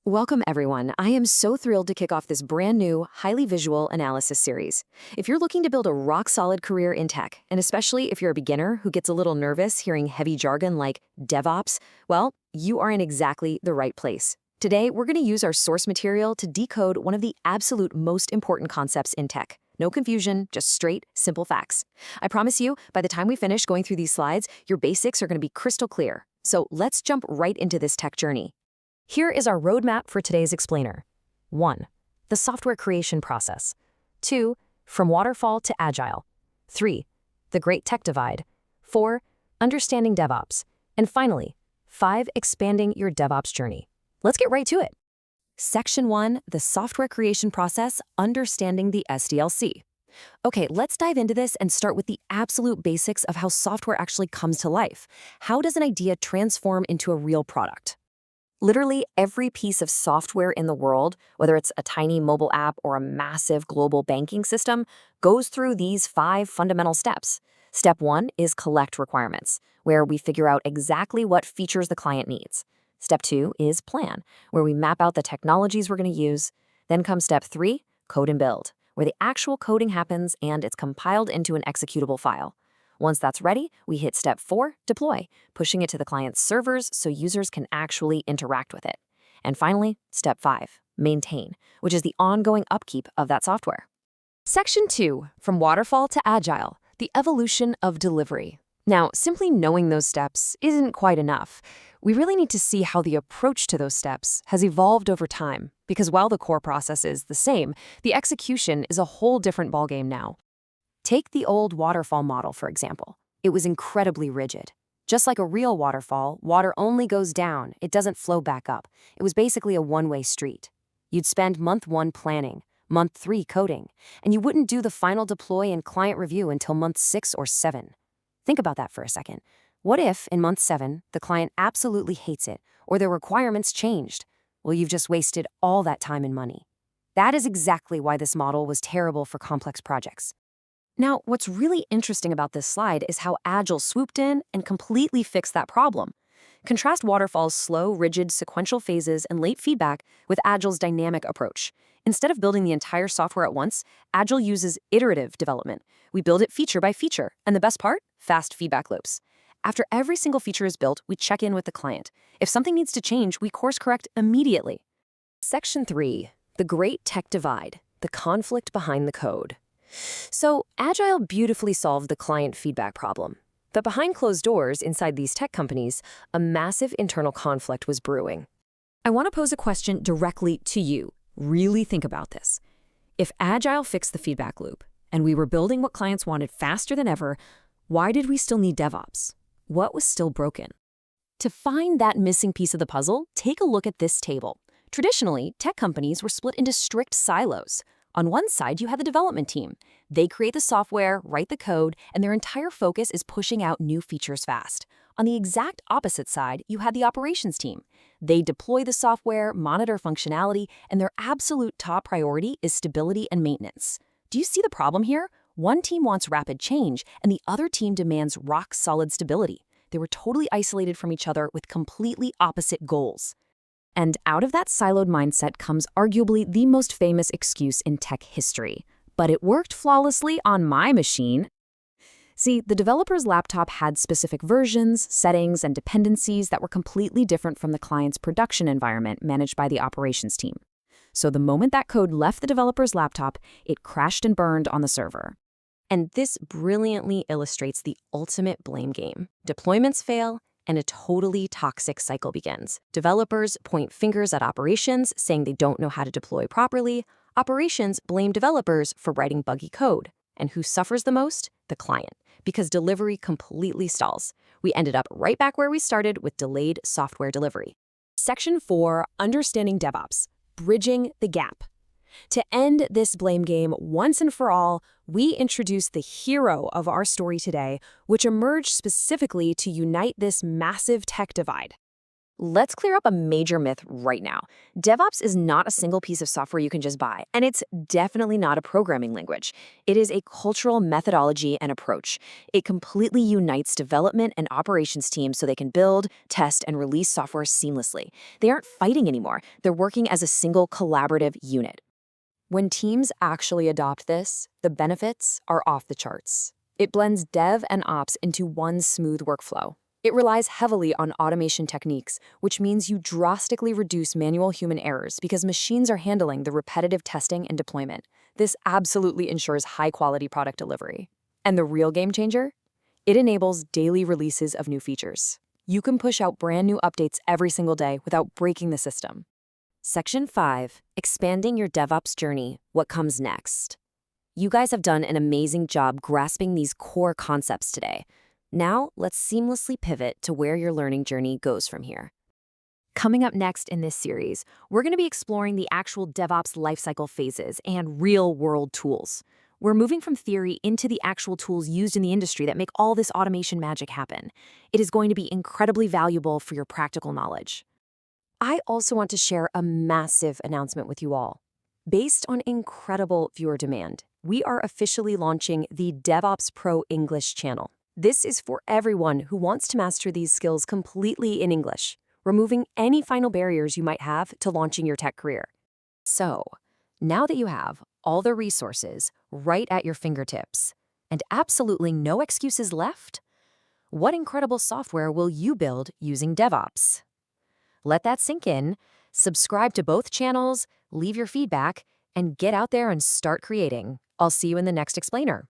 Welcome, everyone. I am so thrilled to kick off this brand new, highly visual analysis series. If you're looking to build a rock-solid career in tech, and especially if you're a beginner who gets a little nervous hearing heavy jargon like DevOps, well, you are in exactly the right place. Today, we're going to use our source material to decode one of the absolute most important concepts in tech. No confusion, just straight, simple facts. I promise you, by the time we finish going through these slides, your basics are going to be crystal clear. So let's jump right into this tech journey. Here is our roadmap for today's explainer. 1. The software creation process. 2. From Waterfall to Agile. 3. The Great Tech Divide. 4. Understanding DevOps. And finally, 5. Expanding your DevOps journey. Let's get right to it. Section 1, the software creation process, understanding the SDLC. Okay, let's dive into this and start with the absolute basics of how software actually comes to life. How does an idea transform into a real product? Literally every piece of software in the world, whether it's a tiny mobile app or a massive global banking system, goes through these 5 fundamental steps. Step 1 is collect requirements, where we figure out exactly what features the client needs. Step 2 is plan, where we map out the technologies we're going to use. Then comes step 3, code and build, where the actual coding happens and it's compiled into an executable file. Once that's ready, we hit step 4, deploy, pushing it to the client's servers so users can actually interact with it. And finally, step 5, maintain, which is the ongoing upkeep of that software. Section 2, from Waterfall to Agile, the evolution of delivery. Now, simply knowing those steps isn't quite enough. We really need to see how the approach to those steps has evolved over time, because while the core process is the same, the execution is a whole different ballgame now. Take the old waterfall model, for example. It was incredibly rigid. Just like a real waterfall, water only goes down, it doesn't flow back up. It was basically a one-way street. You'd spend month 1 planning, month 3 coding, and you wouldn't do the final deploy and client review until month 6 or 7. Think about that for a second. What if, in month 7, the client absolutely hates it, or their requirements changed? Well, you've just wasted all that time and money. That is exactly why this model was terrible for complex projects. Now, what's really interesting about this slide is how Agile swooped in and completely fixed that problem. Contrast Waterfall's slow, rigid, sequential phases and late feedback with Agile's dynamic approach. Instead of building the entire software at once, Agile uses iterative development. We build it feature by feature, and the best part? Fast feedback loops. After every single feature is built, we check in with the client. If something needs to change, we course correct immediately. Section 3, the Great Tech Divide, the conflict behind the code. So, Agile beautifully solved the client feedback problem. But behind closed doors inside these tech companies, a massive internal conflict was brewing. I want to pose a question directly to you. Really think about this. If Agile fixed the feedback loop, and we were building what clients wanted faster than ever, why did we still need DevOps? What was still broken? To find that missing piece of the puzzle, take a look at this table. Traditionally, tech companies were split into strict silos. On one side, you have the development team. They create the software, write the code, and their entire focus is pushing out new features fast. On the exact opposite side, you have the operations team. They deploy the software, monitor functionality, and their absolute top priority is stability and maintenance. Do you see the problem here? One team wants rapid change, and the other team demands rock-solid stability. They were totally isolated from each other with completely opposite goals. And out of that siloed mindset comes arguably the most famous excuse in tech history. But it worked flawlessly on my machine. See, the developer's laptop had specific versions, settings, and dependencies that were completely different from the client's production environment managed by the operations team. So the moment that code left the developer's laptop, it crashed and burned on the server. And this brilliantly illustrates the ultimate blame game. Deployments fail, and a totally toxic cycle begins. Developers point fingers at operations, saying they don't know how to deploy properly. Operations blame developers for writing buggy code. And who suffers the most? The client, because delivery completely stalls. We ended up right back where we started with delayed software delivery. Section 4, Understanding DevOps, Bridging the Gap. To end this blame game once and for all, we introduce the hero of our story today, which emerged specifically to unite this massive tech divide. Let's clear up a major myth right now. DevOps is not a single piece of software you can just buy, and it's definitely not a programming language. It is a cultural methodology and approach. It completely unites development and operations teams so they can build, test, and release software seamlessly. They aren't fighting anymore. They're working as a single collaborative unit. When teams actually adopt this, the benefits are off the charts. It blends dev and ops into one smooth workflow. It relies heavily on automation techniques, which means you drastically reduce manual human errors because machines are handling the repetitive testing and deployment. This absolutely ensures high-quality product delivery. And the real game changer? It enables daily releases of new features. You can push out brand new updates every single day without breaking the system. Section 5, Expanding Your DevOps Journey, What Comes Next. You guys have done an amazing job grasping these core concepts today. Now, let's seamlessly pivot to where your learning journey goes from here. Coming up next in this series, we're going to be exploring the actual DevOps lifecycle phases and real-world tools. We're moving from theory into the actual tools used in the industry that make all this automation magic happen. It is going to be incredibly valuable for your practical knowledge. I also want to share a massive announcement with you all. Based on incredible viewer demand, we are officially launching the DevOps Pro English channel. This is for everyone who wants to master these skills completely in English, removing any final barriers you might have to launching your tech career. So, now that you have all the resources right at your fingertips and absolutely no excuses left, what incredible software will you build using DevOps? Let that sink in, subscribe to both channels, leave your feedback, and get out there and start creating. I'll see you in the next explainer.